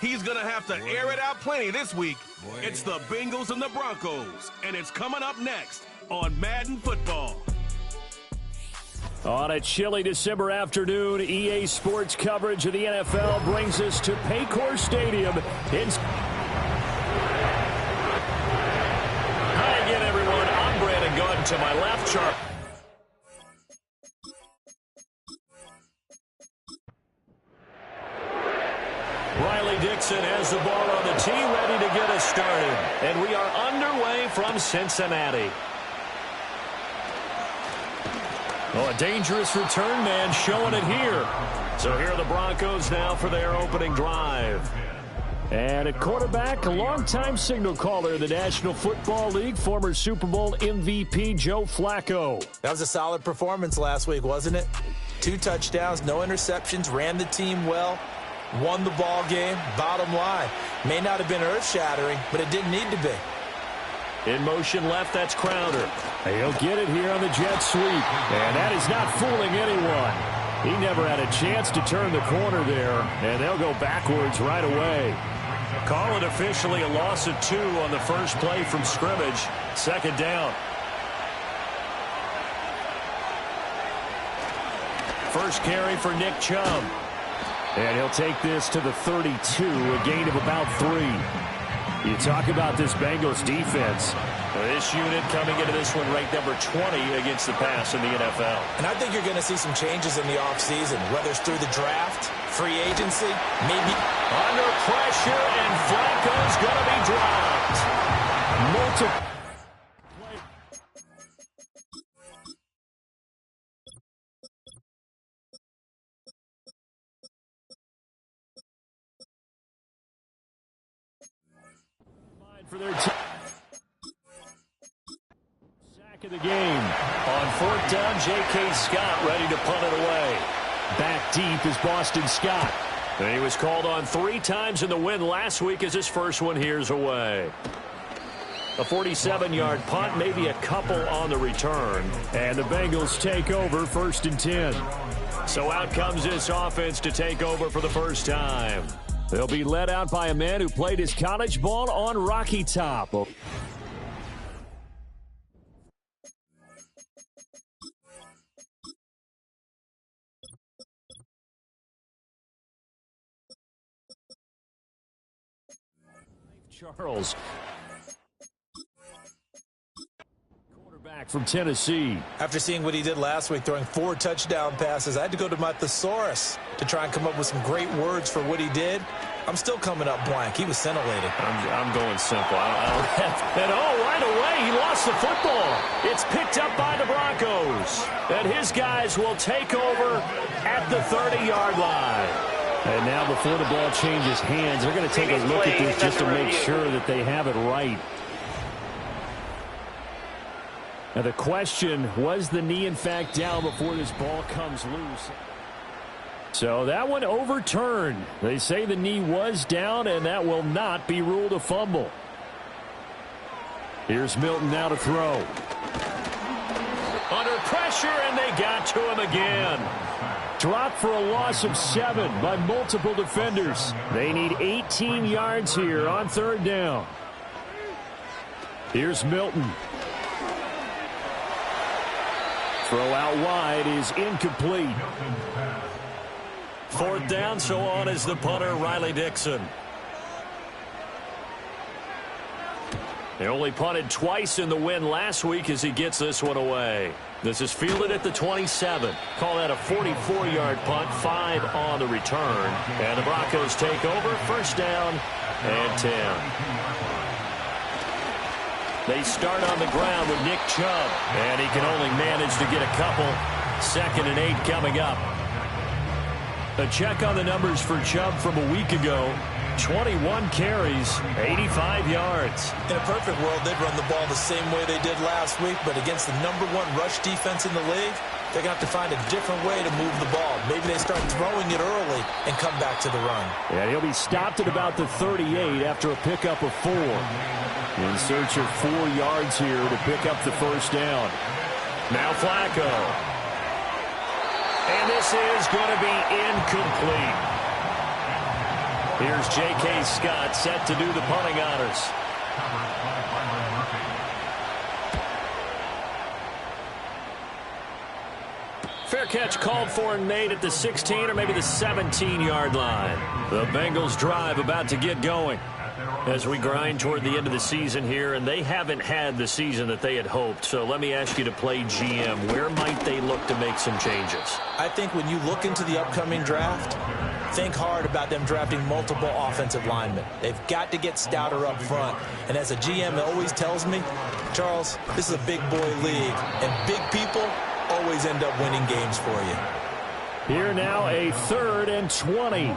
He's going to have to air it out plenty this week. It's the Bengals and the Broncos, and it's coming up next on Madden Football. On a chilly December afternoon, EA Sports coverage of the NFL brings us to Paycor Stadium. Hi again, everyone. I'm Brandon Gunn. To my left, Sharp. Riley Dixon has the ball on the tee, ready to get us started. And we are underway from Cincinnati. Oh, a dangerous return man showing it here. So here are the Broncos now for their opening drive. And at quarterback, a longtime signal caller in the National Football League, former Super Bowl MVP Joe Flacco. That was a solid performance last week, wasn't it? 2 touchdowns, no interceptions, ran the team well, won the ball game. Bottom line, may not have been earth-shattering, but it didn't need to be. In motion left, that's Crowder. He'll get it here on the jet sweep. And that is not fooling anyone. He never had a chance to turn the corner there, and they'll go backwards right away. Call it officially a loss of 2 on the first play from scrimmage. Second down. First carry for Nick Chubb. And he'll take this to the 32, a gain of about 3. You talk about this Bengals defense. This unit coming into this one ranked number 20 against the pass in the NFL. And I think you're going to see some changes in the offseason, whether it's through the draft, free agency, maybe. Under pressure, and Flacco's going to be dropped. Multiple. For their sack of the game. On 4th down, J.K. Scott ready to punt it away. Back deep is Boston Scott. And he was called on 3 times in the win last week as his first one here's away. A 47-yard punt, maybe a couple on the return. And the Bengals take over 1st and 10. So out comes this offense to take over for the first time. They'll be led out by a man who played his college ball on Rocky Top. Charles. Quarterback from Tennessee. After seeing what he did last week, throwing 4 touchdown passes, I had to go to my thesaurus to try and come up with some great words for what he did. I'm still coming up blank. He was scintillating. I'm going simple. And right away, he lost the football. It's picked up by the Broncos. And his guys will take over at the 30-yard line. And now before the ball changes hands, they're going to take a look at this just to make sure that they have it right. Now the question, was the knee in fact down before this ball comes loose? So that one overturned. They say the knee was down, and that will not be ruled a fumble. Here's Milton now to throw. Under pressure, and they got to him again. Dropped for a loss of 7 by multiple defenders. They need 18 yards here on 3rd down. Here's Milton. Throw out wide is incomplete. 4th down, so on is the punter, Riley Dixon. They only punted twice in the win last week as he gets this one away. This is fielded at the 27. Call that a 44-yard punt, 5 on the return. And the Broncos take over, 1st down and 10. They start on the ground with Nick Chubb, and he can only manage to get a couple. 2nd and 8 coming up. A check on the numbers for Chubb from a week ago. 21 carries, 85 yards. In a perfect world, they'd run the ball the same way they did last week, but against the #1 rush defense in the league, they're going to have to find a different way to move the ball. Maybe they start throwing it early and come back to the run. Yeah, he'll be stopped at about the 38 after a pickup of 4. In search of 4 yards here to pick up the 1st down. Now Flacco. And this is going to be incomplete. Here's J.K. Scott set to do the punting honors. Fair catch called for and made at the 16 or maybe the 17-yard line. The Bengals drive about to get going as we grind toward the end of the season here, and they haven't had the season that they had hoped. So let me ask you to play GM. Where might they look to make some changes? I think when you look into the upcoming draft, think hard about them drafting multiple offensive linemen. They've got to get stouter up front. And as a GM that always tells me, Charles, this is a big boy league, and big people always end up winning games for you. Here now, a 3rd and 20.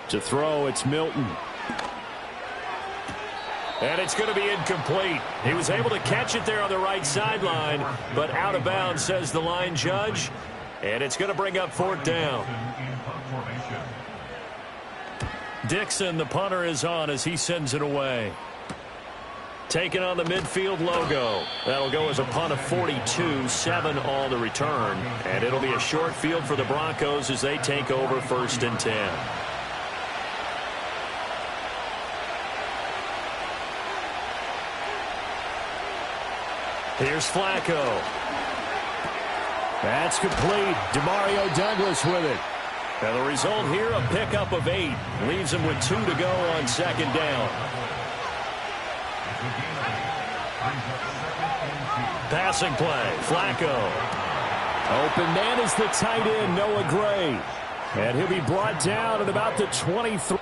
To throw, it's Milton. And it's going to be incomplete. He was able to catch it there on the right sideline, but out of bounds, says the line judge. And it's going to bring up 4th down. Dixon, the punter, is on as he sends it away. Taking on the midfield logo. That'll go as a punt of 42, 7 on the return. And it'll be a short field for the Broncos as they take over 1st and 10. Here's Flacco. That's complete. Demario Douglas with it. And the result here, a pickup of 8. Leaves him with 2 to go on 2nd down. Passing play, Flacco. Open man is the tight end, Noah Gray. And he'll be brought down at about the 23.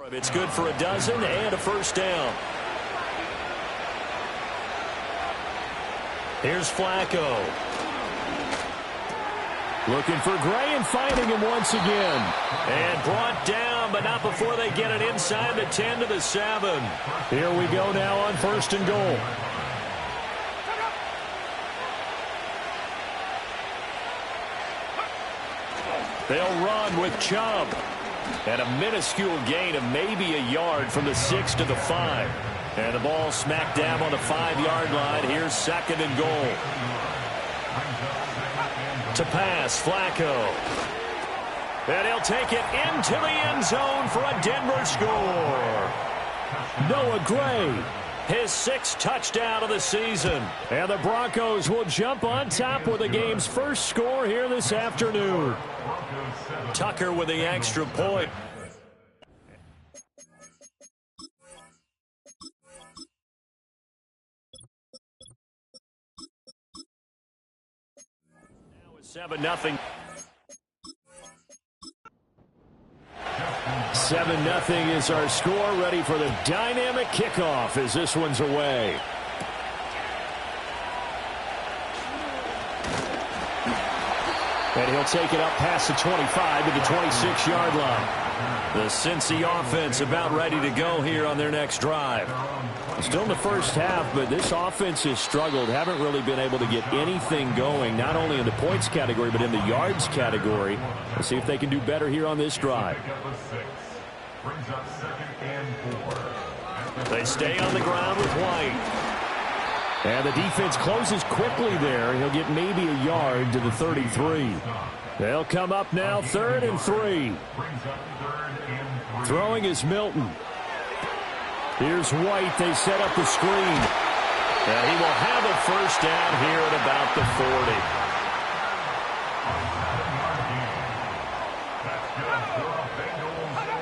It's good for a dozen and a 1st down. Here's Flacco. Looking for Gray and finding him once again. And brought down, but not before they get it inside the 10 to the 7. Here we go now on 1st and goal. They'll run with Chubb. And a minuscule gain of maybe a yard from the 6 to the 5. And the ball smack dab on the 5-yard line. Here's 2nd and goal. To pass, Flacco. And he'll take it into the end zone for a Denver score. Noah Gray, his 6th touchdown of the season. And the Broncos will jump on top with the game's first score here this afternoon. Tucker with the extra point. Now it's 7-0. 7-0 is our score. Ready for the dynamic kickoff as this one's away. And he'll take it up past the 25 to the 26-yard line. The Cincy offense about ready to go here on their next drive. Still in the first half, but this offense has struggled. Haven't really been able to get anything going, not only in the points category, but in the yards category. Let's see if they can do better here on this drive. They stay on the ground with White. And the defense closes quickly there. He'll get maybe a yard to the 33. They'll come up now 3rd and 3. Throwing is Milton. Here's White. They set up the screen. And he will have a 1st down here at about the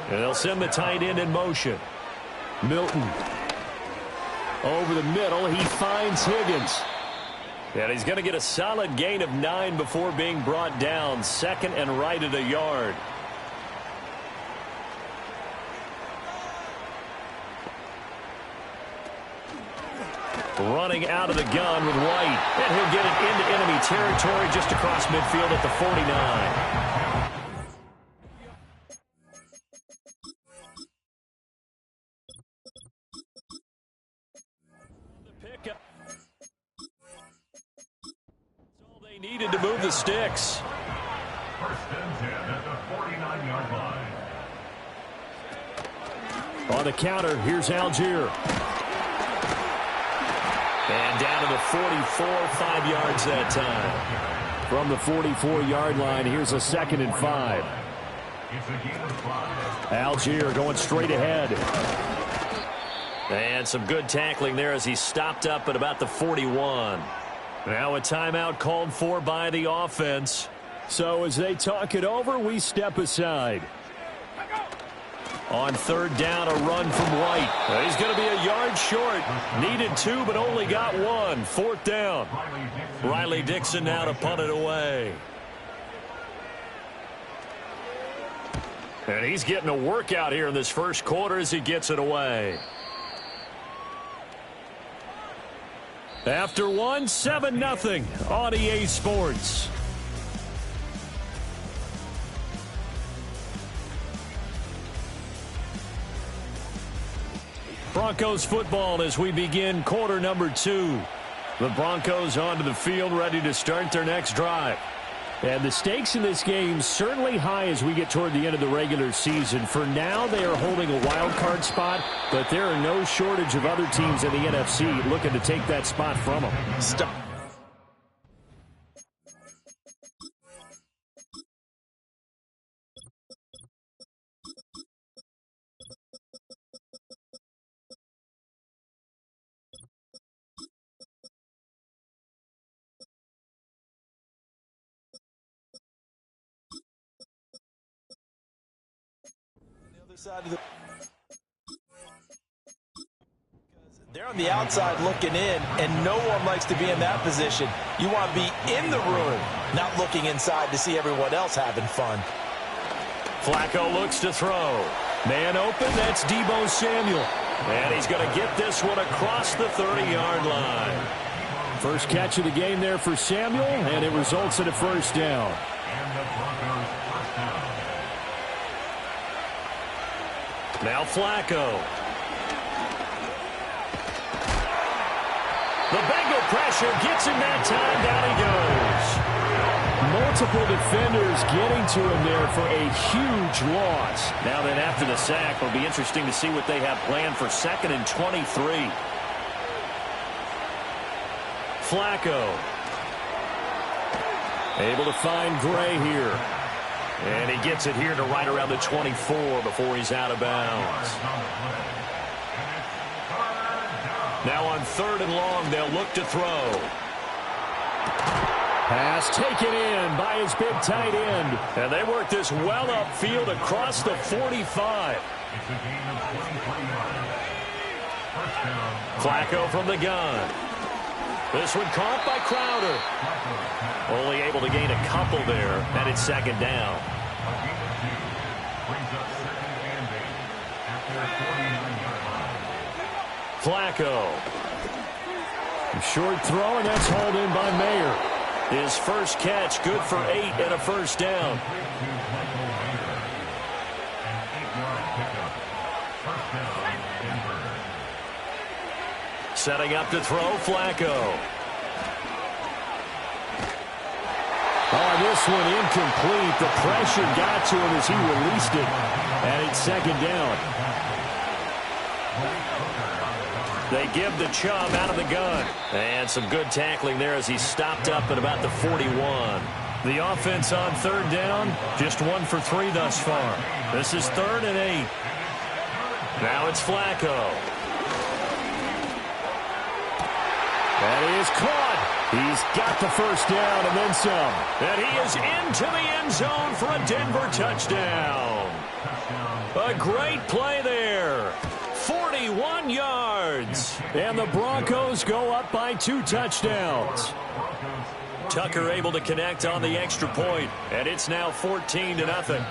40. And they'll send the tight end in motion. Milton. Over the middle, he finds Higgins. And he's going to get a solid gain of 9 before being brought down. 2nd and right at a yard. Running out of the gun with White. And he'll get it into enemy territory just across midfield at the 49. Pickup. That's all they needed to move the sticks. First and 10 at the 49-yard line. On the counter, here's Algier. And down to the 44, 5 yards that time. From the 44-yard line, here's a 2nd and 5. It's a gain of 5. Algier going straight ahead. And some good tackling there as he stopped up at about the 41. Now a timeout called for by the offense. So as they talk it over, we step aside. On 3rd down, a run from White. He's going to be a yard short. Needed 2, but only got 1. 4th down. Riley Dixon now to punt it away. And he's getting a workout here in this first quarter as he gets it away. After 1, 7-0 on EA Sports. Broncos football as we begin quarter number 2. The Broncos onto the field ready to start their next drive. And the stakes in this game certainly high as we get toward the end of the regular season. For now, they are holding a wild card spot, but there are no shortage of other teams in the NFC looking to take that spot from them. Stop. They're on the outside looking in, and no one likes to be in that position. You want to be in the room, not looking inside to see everyone else having fun. Flacco looks to throw. Man open, that's Deebo Samuel. And he's going to get this one across the 30-yard line. First catch of the game there for Samuel, and it results in a 1st down. Now Flacco. The Bengal pressure gets him that time. Down he goes. Multiple defenders getting to him there for a huge loss. Now then after the sack, it'll be interesting to see what they have planned for 2nd and 23. Flacco. Able to find Gray here. And he gets it here to right around the 24 before he's out of bounds. Now on 3rd and long, they'll look to throw. Pass taken in by his big tight end. And they work this well upfield across the 45. Flacco from the gun. This one caught by Crowder. Only able to gain a couple there, and it's 2nd down. Flacco. Short throw, and that's hauled in by Mayer. His first catch, good for 8 and a 1st down. Setting up to throw, Flacco. Oh, this one incomplete. The pressure got to him as he released it. And it's 2nd down. They give the Chubb out of the gun. And some good tackling there as he stopped up at about the 41. The offense on 3rd down, just 1 for 3 thus far. This is 3rd and 8. Now it's Flacco. And he is caught. He's got the 1st down and then some. And he is into the end zone for a Denver touchdown. A great play there. 41 yards. And the Broncos go up by 2 touchdowns. Tucker able to connect on the extra point. And it's now 14-0.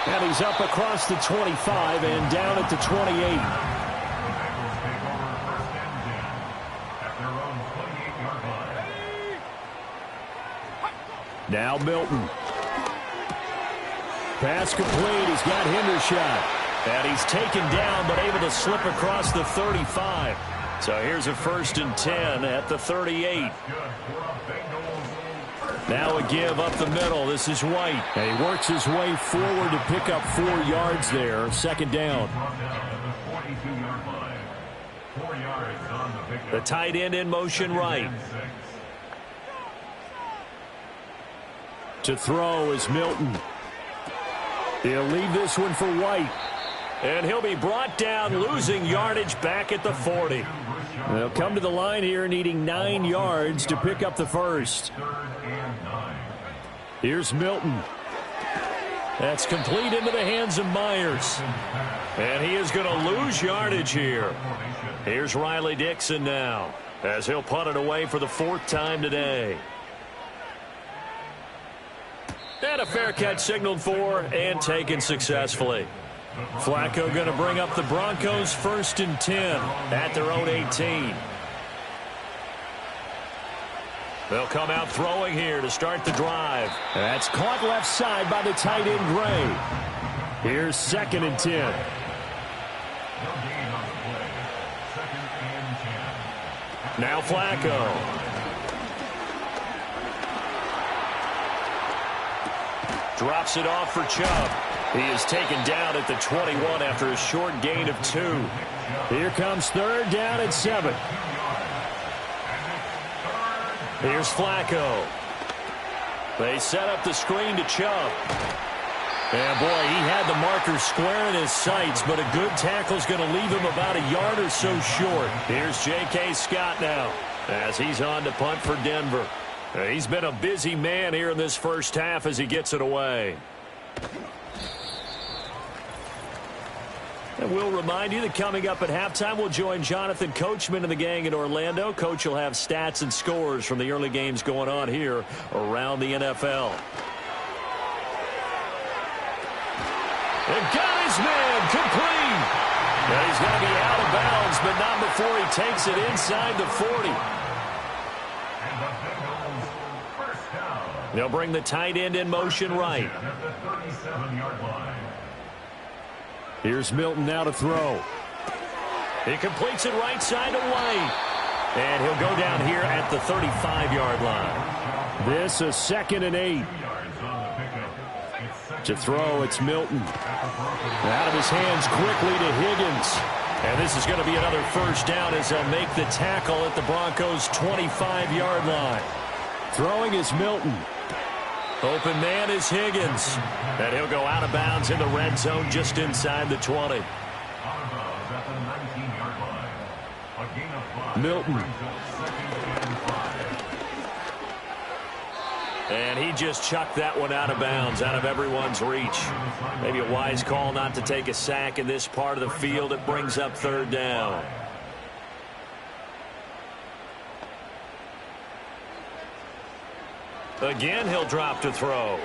And he's up across the 25 and down at the 28. Now Milton. Pass complete. He's got Hendershot. And he's taken down, but able to slip across the 35. So here's a 1st and 10 at the 38. Now a give up the middle. This is White. And he works his way forward to pick up 4 yards there. 2nd down. The tight end in motion right. To throw is Milton. He'll leave this one for White. And he'll be brought down, losing yardage back at the 40. They'll come to the line here needing 9 yards to pick up the first. Here's Milton. That's complete into the hands of Myers. And he is going to lose yardage here. Here's Riley Dixon now, as he'll punt it away for the 4th time today. And a fair catch signaled for and taken successfully. Flacco going to bring up the Broncos 1st and 10 at their own 18. They'll come out throwing here to start the drive. That's caught left side by the tight end Gray. Here's 2nd and 10. Now Flacco. Drops it off for Chubb. He is taken down at the 21 after a short gain of 2. Here comes 3rd down and 7. Here's Flacco. They set up the screen to Chubb. And boy, he had the marker square in his sights, but a good tackle is going to leave him about a yard or so short. Here's J.K. Scott now as he's on to punt for Denver. He's been a busy man here in this first half as he gets it away. And we'll remind you that coming up at halftime, we'll join Jonathan Coachman and the gang in Orlando. Coach will have stats and scores from the early games going on here around the NFL. And got his man complete. And he's going to be out of bounds, but not before he takes it inside the 40. They'll bring the tight end in motion right. Here's Milton now to throw. He completes it right side to White. And he'll go down here at the 35-yard line. This is 2nd and 8. To throw, it's Milton. Out of his hands quickly to Higgins. And this is going to be another 1st down as they'll make the tackle at the Broncos' 25-yard line. Throwing is Milton. Open man is Higgins. And he'll go out of bounds in the red zone just inside the 20. Milton. And he just chucked that one out of bounds, out of everyone's reach. Maybe a wise call not to take a sack in this part of the field. It brings up 3rd down. Again, he'll drop to throw.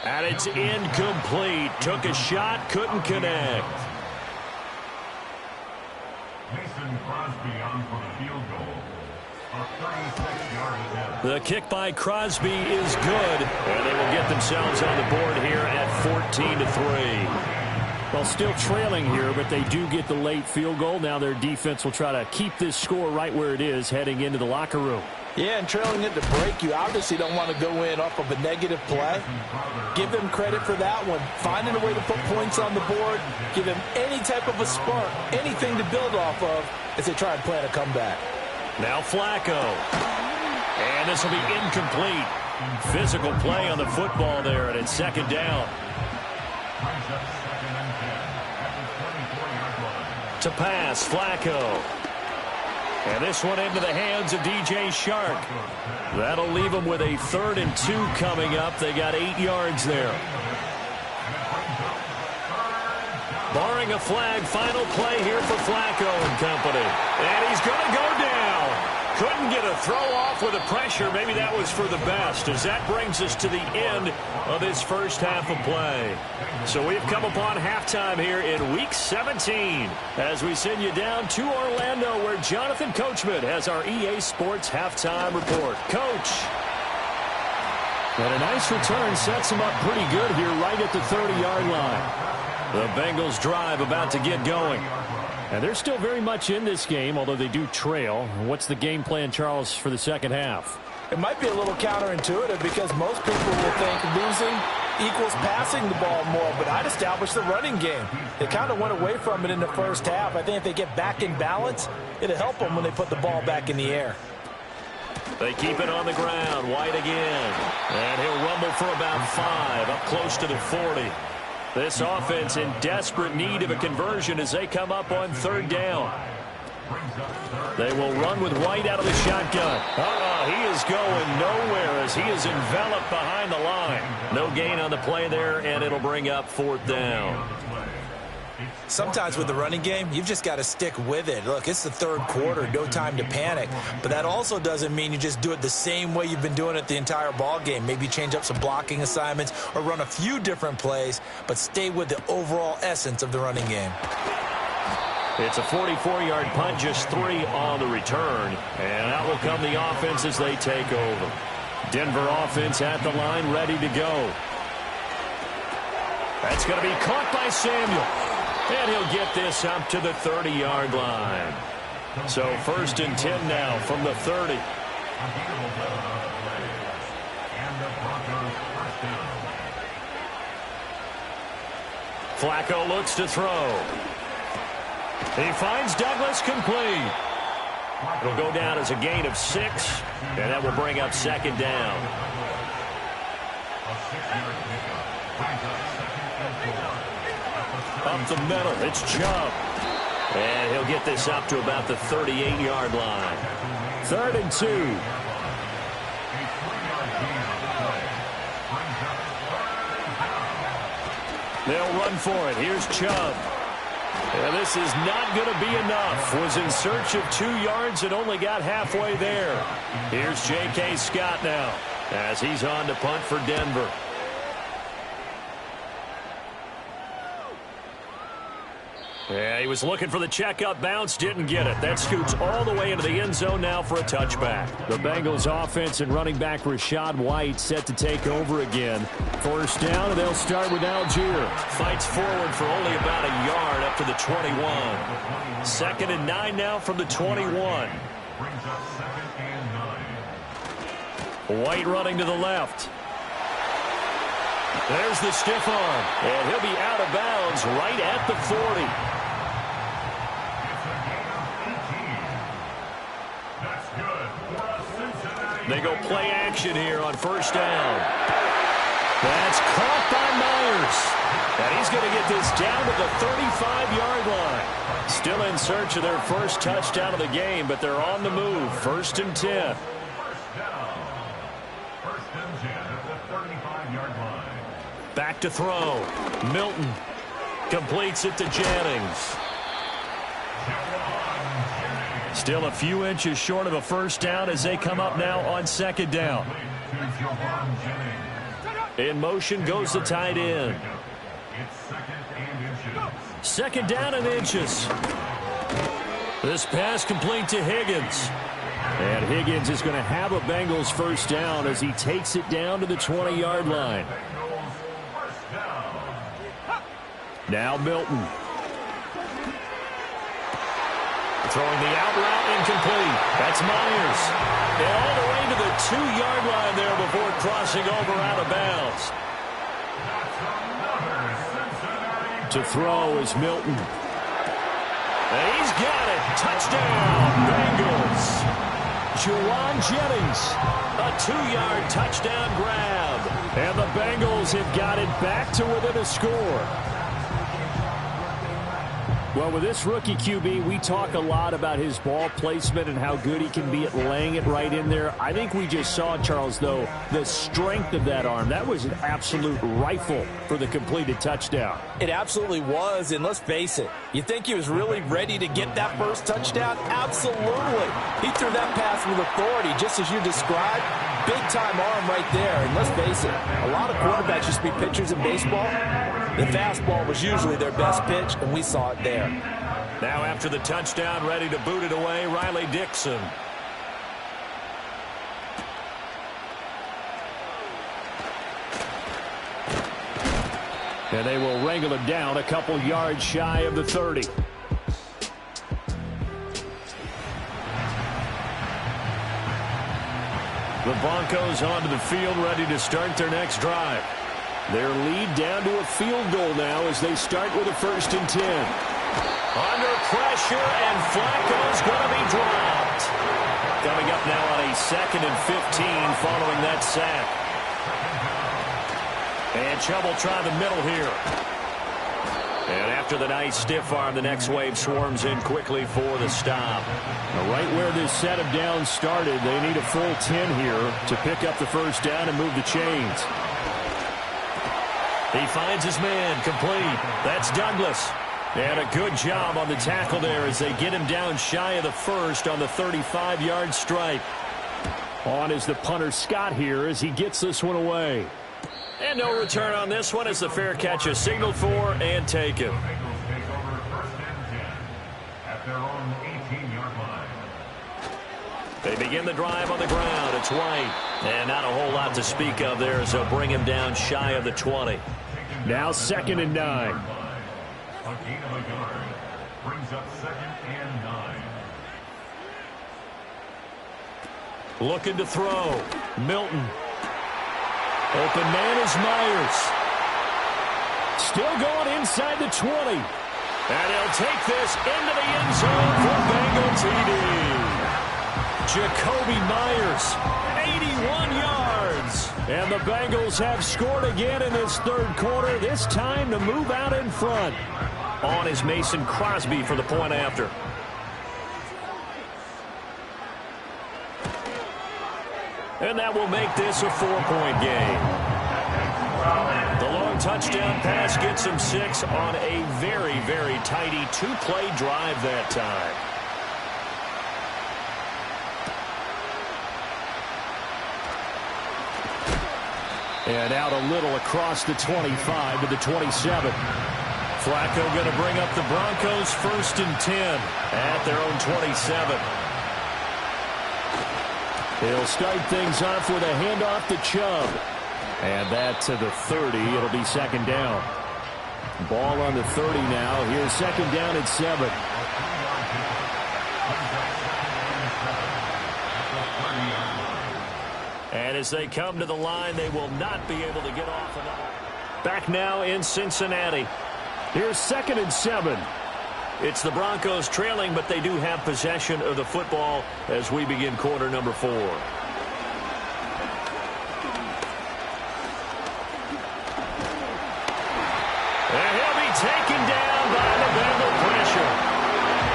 And it's incomplete. Took a shot, couldn't connect. Mason Crosby on for the field goal. A 36-yard attempt. The kick by Crosby is good. And they will get themselves on the board here at 14-3. Well, still trailing here, but they do get the late field goal. Now their defense will try to keep this score right where it is heading into the locker room. Yeah, and trailing it to break, you obviously don't want to go in off of a negative play. Give them credit for that one. Finding a way to put points on the board, give them any type of a spark, anything to build off of as they try and plan a comeback. Now Flacco. And this will be incomplete. Physical play on the football there, and it's 2nd down. To pass, Flacco. And this one into the hands of DJ Shark. That'll leave them with a 3rd and 2 coming up. They got 8 yards there. Barring a flag, final play here for Flacco and company. And he's going to go down. Couldn't get a throw off with the pressure. Maybe that was for the best, as that brings us to the end of this first half of play. So we've come upon halftime here in Week 17 as we send you down to Orlando, where Jonathan Coachman has our EA Sports Halftime Report. Coach. And a nice return sets them up pretty good here right at the 30-yard line. The Bengals drive about to get going. And they're still very much in this game, although they do trail. What's the game plan, Charles, for the second half? It might be a little counterintuitive because most people will think losing equals passing the ball more, but I'd establish the running game. They kind of went away from it in the first half. I think if they get back in balance, it'll help them when they put the ball back in the air. They keep it on the ground. White again. And he'll rumble for about 5, up close to the 40. This offense in desperate need of a conversion as they come up on 3rd down. They will run with White out of the shotgun. He is going nowhere as he is enveloped behind the line. No gain on the play there, and it'll bring up 4th down. Sometimes with the running game, you've just got to stick with it. Look, it's the 3rd quarter, no time to panic. But that also doesn't mean you just do it the same way you've been doing it the entire ball game. Maybe change up some blocking assignments or run a few different plays, but stay with the overall essence of the running game. It's a 44-yard punt, just 3 on the return. And out will come the offense as they take over. Denver offense at the line, ready to go. That's going to be caught by Samuel. And he'll get this up to the 30-yard line. So 1st and 10 now from the 30. Flacco looks to throw. He finds Douglas complete. It'll go down as a gain of 6, and that will bring up 2nd down. Up the middle, it's Chubb. And he'll get this up to about the 38-yard line. 3rd and 2. They'll run for it. Here's Chubb. And this is not going to be enough. Was in search of 2 yards and only got halfway there. Here's J.K. Scott now as he's on to punt for Denver. Yeah, he was looking for the checkup bounce, didn't get it. That scoots all the way into the end zone now for a touchback. The Bengals offense and running back Rachaad White set to take over again. 1st down, and they'll start with Algier. Fights forward for only about a yard up to the 21. 2nd and 9 now from the 21. White running to the left. There's the stiff arm, and he'll be out of bounds right at the 40. They go play action here on 1st down. That's caught by Myers. And he's going to get this down to the 35-yard line. Still in search of their 1st touchdown of the game, but they're on the move. 1st and 10. 1st and 10 at the 35-yard line. Back to throw. Milton completes it to Jennings. Still a few inches short of a 1st down as they come up now on 2nd down. In motion goes the tight end. 2nd down and inches. This pass complete to Higgins. And Higgins is going to have a Bengals 1st down as he takes it down to the 20-yard line. Now Milton. Throwing the out route incomplete. That's Myers. And all the way to the 2-yard line there before crossing over out of bounds. To throw is Milton. And he's got it. Touchdown, Bengals. Jauan Jennings. A 2-yard touchdown grab. And the Bengals have got it back to within a score. Well, with this rookie QB, we talk a lot about his ball placement and how good he can be at laying it right in there. I think we just saw, Charles, though, the strength of that arm. That was an absolute rifle for the completed touchdown. It absolutely was, and let's face it, you think he was really ready to get that 1st touchdown? Absolutely. He threw that pass with authority, just as you described. Big-time arm right there, and let's face it, a lot of quarterbacks used to be pitchers in baseball. The fastball was usually their best pitch, and we saw it there. Now after the touchdown, ready to boot it away, Riley Dixon. And they will wrangle him down a couple yards shy of the 30. The Broncos onto the field, ready to start their next drive. Their lead down to a field goal now as they start with a 1st and 10. Under pressure, and Flacco's going to be dropped. Coming up now on a 2nd and 15 following that sack. And Chubb will try the middle here. And after the nice stiff arm, the next wave swarms in quickly for the stop. Now right where this set of downs started, they need a full 10 here to pick up the 1st down and move the chains. He finds his man, complete. That's Douglas. And a good job on the tackle there as they get him down shy of the 1st on the 35-yard stripe. On is the punter Scott here as he gets this one away. And no return on this one as the fair catch is signaled for and taken. They begin the drive on the ground. It's White. And not a whole lot to speak of there as they'll bring him down shy of the 20. Now 2nd and 9. A gain of a yard brings up 2nd and 9. Looking to throw. Milton. Open man is Myers. Still going inside the 20. And he'll take this into the end zone for Bengal TD. Jacoby Myers, 81 yards. And the Bengals have scored again in this 3rd quarter, this time to move out in front. On is Mason Crosby for the point after. And that will make this a 4-point game. The long touchdown pass gets him 6 on a very, very tidy 2-play drive that time. And out a little across the 25 to the 27. Flacco going to bring up the Broncos 1st and 10 at their own 27. He'll start things off with a handoff to Chubb. And that to the 30. It'll be 2nd down. Ball on the 30 now. Here's 2nd down at 7. And as they come to the line, they will not be able to get off another. Back now in Cincinnati. Here's 2nd and 7. It's the Broncos trailing, but they do have possession of the football as we begin quarter number 4. And he'll be taken down by the Bengal pressure.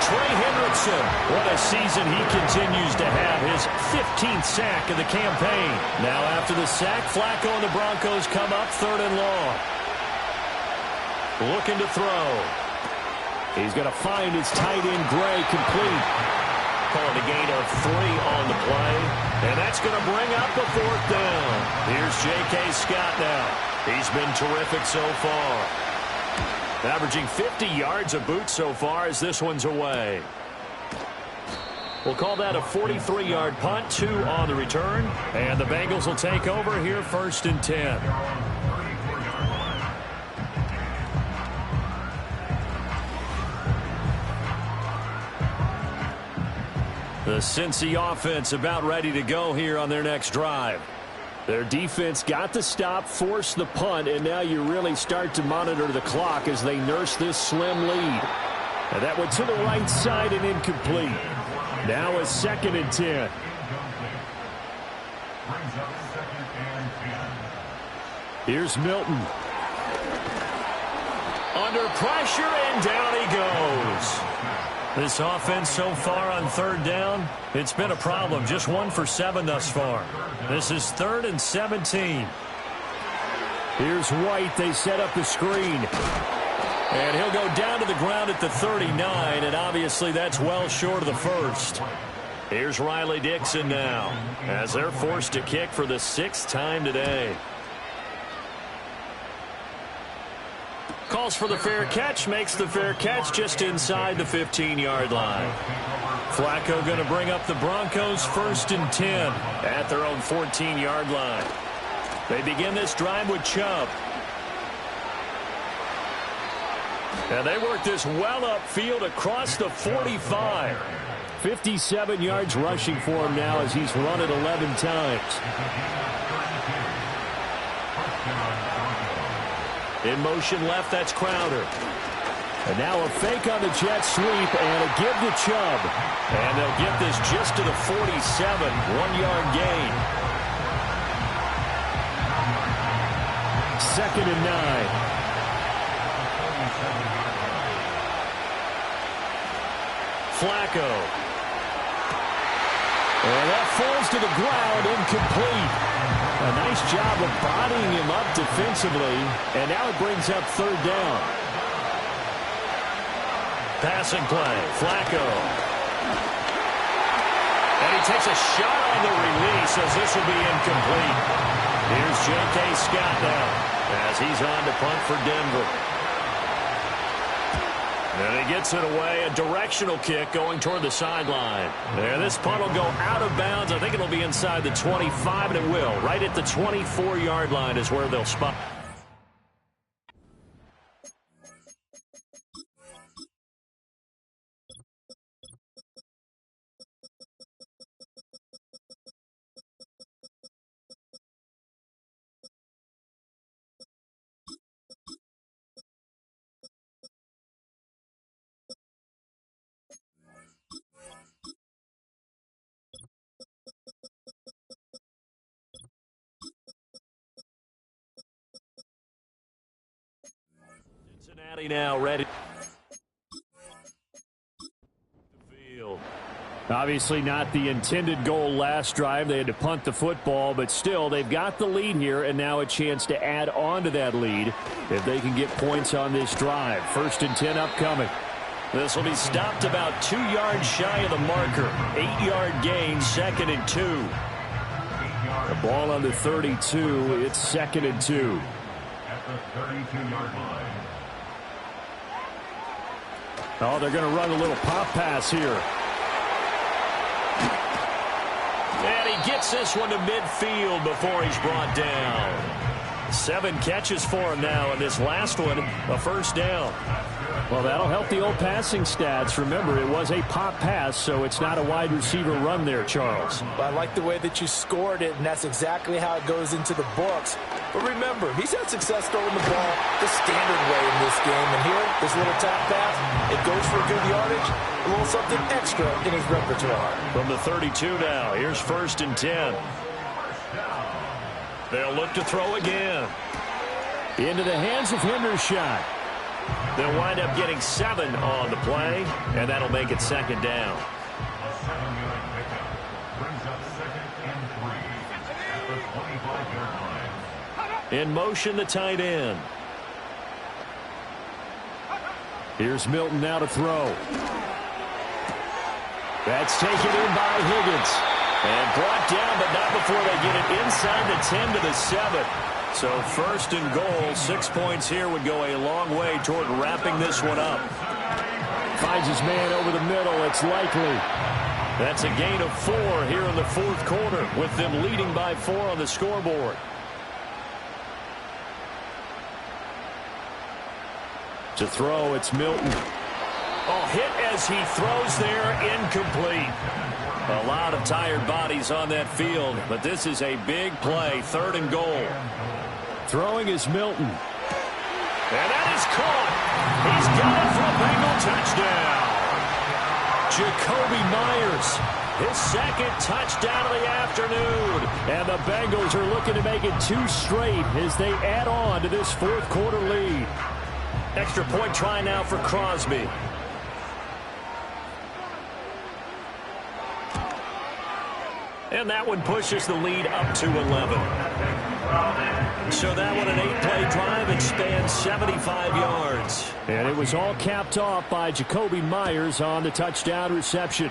Trey Hendrickson, what a season he continues to have. His 15th sack of the campaign. Now after the sack, Flacco and the Broncos come up 3rd and long. Looking to throw. He's going to find his tight end, Gray, complete. Calling a gain of 3 on the play. And that's going to bring up the 4th down. Here's J.K. Scott now. He's been terrific so far. Averaging 50 yards a boot so far as this one's away. We'll call that a 43-yard punt, 2 on the return. And the Bengals will take over here 1st and 10. The Cincy offense about ready to go here on their next drive. Their defense got the stop, forced the punt, and now you really start to monitor the clock as they nurse this slim lead. And that went to the right side and incomplete. Now a 2nd and 10. Here's Milton. Under pressure, and down he goes. This offense so far on 3rd down, it's been a problem. Just 1 for 7 thus far. This is 3rd and 17. Here's White. They set up the screen. And he'll go down to the ground at the 39, and obviously that's well short of the 1st. Here's Riley Dixon now as they're forced to kick for the 6th time today. Calls for the fair catch, makes the fair catch just inside the 15-yard line. Flacco going to bring up the Broncos 1st and 10 at their own 14-yard line. They begin this drive with Chubb. And they work this well upfield across the 45. 57 yards rushing for him now as he's run it 11 times. In motion left, that's Crowder. And now a fake on the jet sweep and a give to Chubb. And they'll get this just to the 47, 1-yard gain. 2nd and 9. Flacco. And that falls to the ground, incomplete. A nice job of bodying him up defensively, and now it brings up 3rd down. Passing play, Flacco. And he takes a shot on the release as this will be incomplete. Here's J.K. Scott now as he's on to punt for Denver. And he gets it away, a directional kick going toward the sideline. There, this punt will go out of bounds. I think it'll be inside the 25, and it will. Right at the 24-yard line is where they'll spot. Cincinnati now ready. Obviously not the intended goal last drive. They had to punt the football, but still they've got the lead here, and now a chance to add on to that lead if they can get points on this drive. 1st and 10 upcoming. This will be stopped about 2 yards shy of the marker. 8-yard gain, 2nd and 2. The ball on the 32. It's 2nd and 2. At the 32-yard line. Oh, they're going to run a little pop pass here. And he gets this one to midfield before he's brought down. 7 catches for him now, and this last one, a 1st down. Well, that'll help the old passing stats. Remember, it was a pop pass, so it's not a wide receiver run there, Charles. Well, I like the way that you scored it, and that's exactly how it goes into the books. But remember, he's had success throwing the ball the standard way in this game. And here, this little tap pass, it goes for a good yardage, a little something extra in his repertoire. From the 32 now, here's 1st and 10. They'll look to throw again. Into the hands of Hendershot. They'll wind up getting 7 on the play, and that'll make it 2nd down. A 7-yard pickup brings up 2nd and 3 at the 25-yard line. In motion, the tight end. Here's Milton now to throw. That's taken in by Higgins. And brought down, but not before they get it inside the 10 to the 7. So 1st and goal, 6 points here would go a long way toward wrapping this one up. Finds his man over the middle. It's likely. That's a gain of 4 here in the 4th quarter, with them leading by 4 on the scoreboard. To throw, it's Milton. Oh, hit as he throws there, incomplete. A lot of tired bodies on that field, but this is a big play, 3rd and goal. Throwing is Milton. And that is caught. He's got it for a Bengal touchdown. Jakobi Meyers, his 2nd touchdown of the afternoon. And the Bengals are looking to make it 2 straight as they add on to this 4th quarter lead. Extra point try now for Crosby. And that one pushes the lead up to 11. So that one, an 8-play drive, it spans 75 yards. And it was all capped off by Jakobi Meyers on the touchdown reception.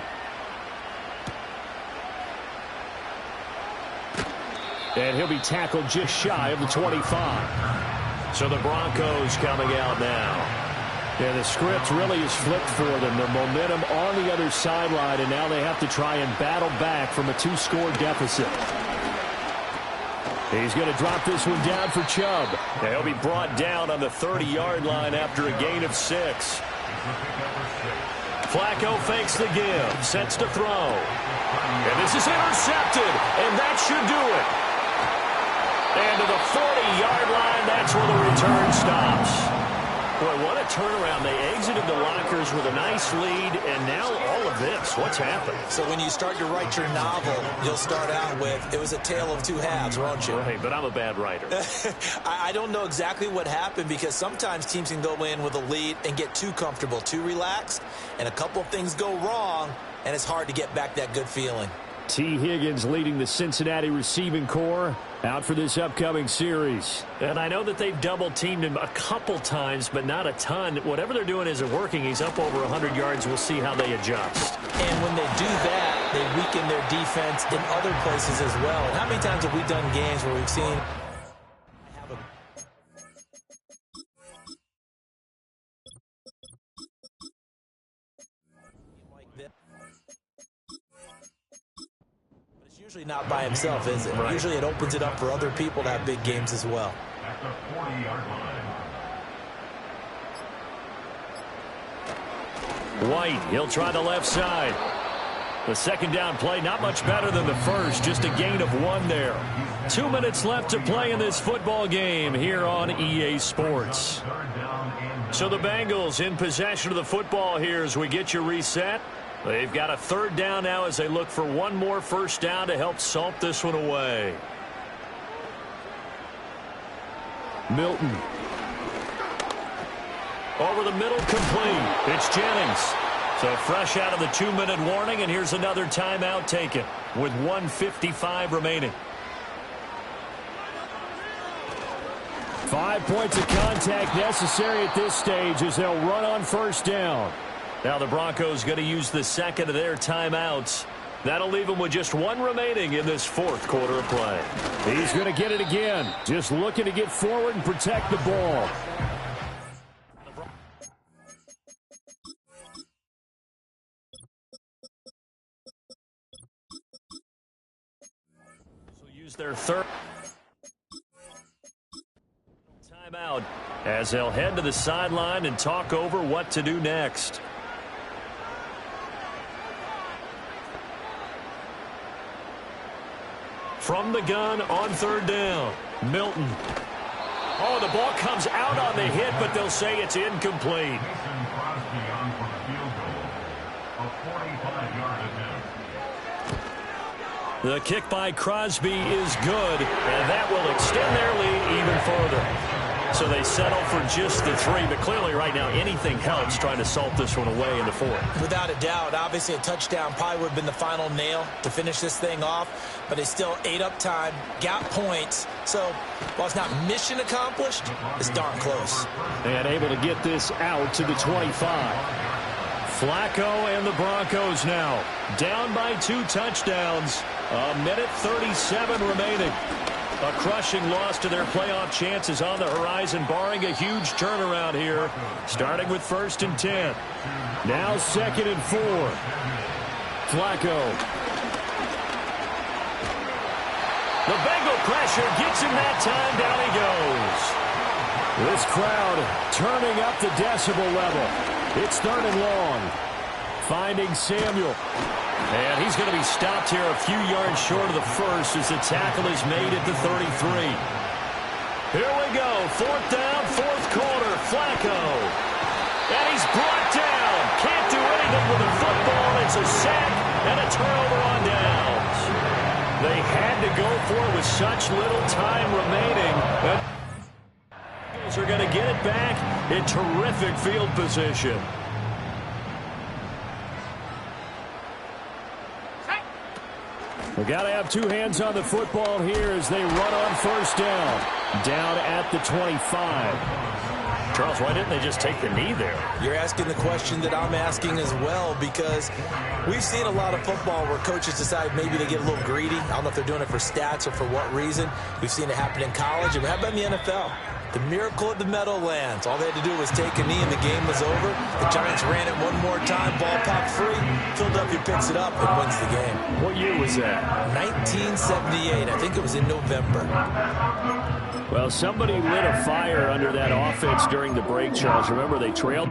And he'll be tackled just shy of the 25. So the Broncos coming out now. Yeah, the script really is flipped for them. The momentum on the other sideline, and now they have to try and battle back from a 2-score deficit. He's going to drop this one down for Chubb. He'll be brought down on the 30-yard line after a gain of 6. Flacco fakes the give, sets to throw. And this is intercepted, and that should do it. And to the 40-yard line, that's where the return stops. Boy, what a turnaround. They exited the lockers with a nice lead, and now all of this. What's happened? So when you start to write your novel, you'll start out with, it was a tale of two halves, won't you? Right, but I'm a bad writer. I don't know exactly what happened, because sometimes teams can go in with a lead and get too comfortable, too relaxed, and a couple of things go wrong, and it's hard to get back that good feeling. T. Higgins leading the Cincinnati receiving corps out for this upcoming series. And I know that they've double-teamed him a couple times, but not a ton. Whatever they're doing isn't working. He's up over 100 yards. We'll see how they adjust. And when they do that, they weaken their defense in other places as well. And how many times have we done games where we've seen usually not by himself, is it? Right. Usually it opens it up for other people to have big games as well. At the 40-yard line. White, he'll try the left side. The second down play, not much better than the first, just a gain of 1 there. 2 minutes left to play in this football game here on EA Sports. So the Bengals in possession of the football here as we get you reset. They've got a 3rd down now as they look for one more first down to help salt this one away. Milton. Over the middle, complete. It's Jennings. So fresh out of the 2-minute warning, and here's another timeout taken with 1:55 remaining. 5 points of contact necessary at this stage as they'll run on first down. Now the Broncos going to use the second of their timeouts. That'll leave them with just 1 remaining in this 4th quarter of play. He's going to get it again. Just looking to get forward and protect the ball. So use their 3rd timeout as they'll head to the sideline and talk over what to do next. From the gun on 3rd down, Milton. Oh, the ball comes out on the hit, but they'll say it's incomplete. Mason Crosby on for the field goal. A 45-yard attempt. The kick by Crosby is good, and that will extend their lead even further. So they settle for just the 3, but clearly right now anything helps trying to salt this one away in the 4th. Without a doubt, obviously a touchdown probably would have been the final nail to finish this thing off, but they still ate up time, got points. So while it's not mission accomplished, it's darn close. And able to get this out to the 25. Flacco and the Broncos now down by 2 touchdowns. 1:37 remaining. A crushing loss to their playoff chances on the horizon, barring a huge turnaround here, starting with 1st and 10. Now 2nd and 4. Flacco. The Bengal pressure gets him that time. Down he goes. This crowd turning up the decibel level. It's 3rd and long. Finding Samuel. And he's going to be stopped here a few yards short of the first as the tackle is made at the 33. Here we go. 4th down, 4th quarter. Flacco. And he's brought down. Can't do anything with the football. It's a sack and a turnover on downs. They had to go for it with such little time remaining. And the Eagles are going to get it back in terrific field position. We've got to have 2 hands on the football here as they run on first down. Down at the 25. Charles, why didn't they just take the knee there? You're asking the question that I'm asking as well, because we've seen a lot of football where coaches decide maybe they get a little greedy. I don't know if they're doing it for stats or for what reason. We've seen it happen in college, and how about in the NFL? The miracle of the Meadowlands. All they had to do was take a knee and the game was over. The Giants ran it one more time. Ball popped free. Philadelphia picks it up and wins the game. What year was that? 1978. I think it was in November. Well, somebody lit a fire under that offense during the break, Charles. Remember, they trailed